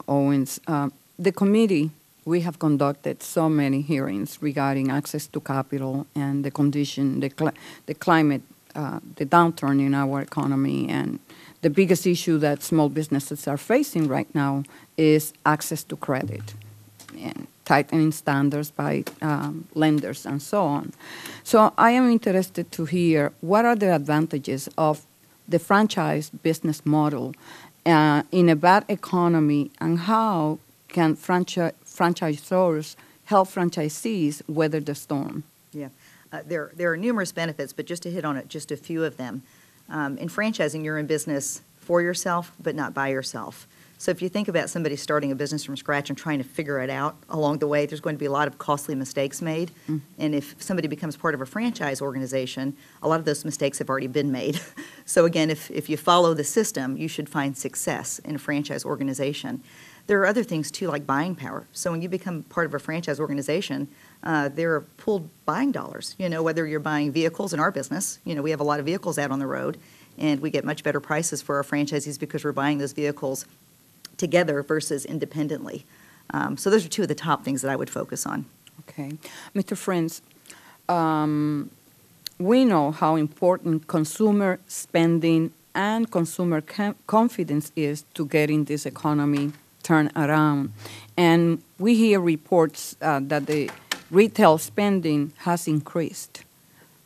Owens. The committee, we have conducted so many hearings regarding access to capital and the condition, the climate, the downturn in our economy, and the biggest issue that small businesses are facing right now is access to credit and tightening standards by lenders and so on. So I am interested to hear what are the advantages of the franchise business model in a bad economy, and how can franchisors help franchisees weather the storm? Yeah, there are numerous benefits, but just to hit on it, just a few of them. In franchising, you're in business for yourself, but not by yourself. So if you think about somebody starting a business from scratch and trying to figure it out along the way, there's going to be a lot of costly mistakes made. And if somebody becomes part of a franchise organization, a lot of those mistakes have already been made. So again, if you follow the system, you should find success in a franchise organization. There are other things too, like buying power. So when you become part of a franchise organization, there are pooled buying dollars. You know, whether you're buying vehicles in our business, you know, we have a lot of vehicles out on the road, and we get much better prices for our franchisees because we're buying those vehicles together versus independently. So those are two of the top things that I would focus on. Okay. Mr. Friends, we know how important consumer spending and consumer confidence is to getting this economy turned around. And we hear reports that the retail spending has increased.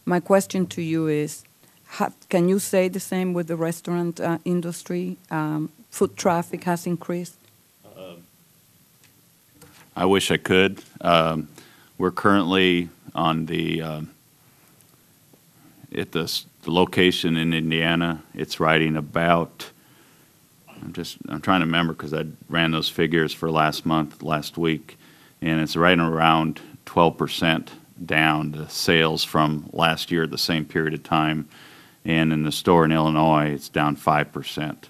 My question to you is, can you say the same with the restaurant industry? Foot traffic has increased? I wish I could. We're currently on at the location in Indiana. It's riding about, I'm trying to remember because I ran those figures for last week, and it's right around 12% down the sales from last year at the same period of time. And in the store in Illinois, it's down 5%.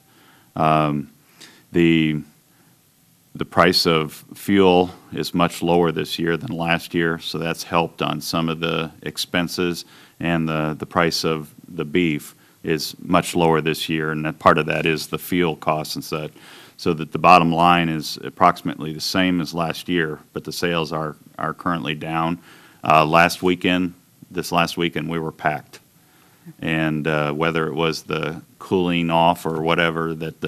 The price of fuel is much lower this year than last year, so that's helped on some of the expenses, and the price of the beef is much lower this year, and that part of that is the fuel costs and such. So that the bottom line is approximately the same as last year, but the sales are currently down. This last weekend, we were packed. And whether it was the cooling off or whatever, that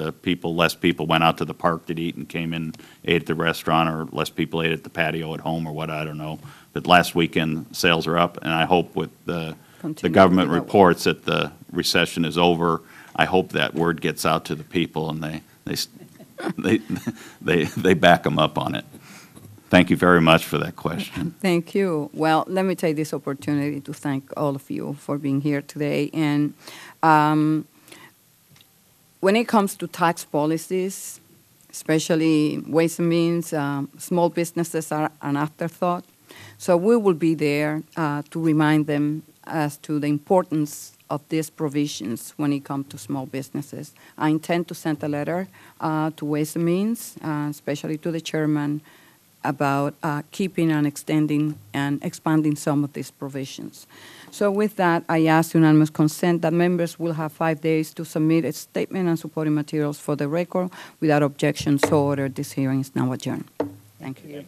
less people went out to the park to eat and came in, ate at the restaurant, or less people ate at the patio at home or what, I don't know. But last weekend, sales are up, and I hope with the government reports that the recession is over, I hope that word gets out to the people and they back them up on it. Thank you very much for that question. Thank you. Well, let me take this opportunity to thank all of you for being here today. And when it comes to tax policies, especially Ways and Means, small businesses are an afterthought. So we will be there to remind them as to the importance of these provisions when it comes to small businesses. I intend to send a letter to Ways and Means, especially to the chairman, about keeping and extending and expanding some of these provisions. So with that, I ask unanimous consent that members will have 5 days to submit a statement and supporting materials for the record. Without objection, so ordered. This hearing is now adjourned. Thank you.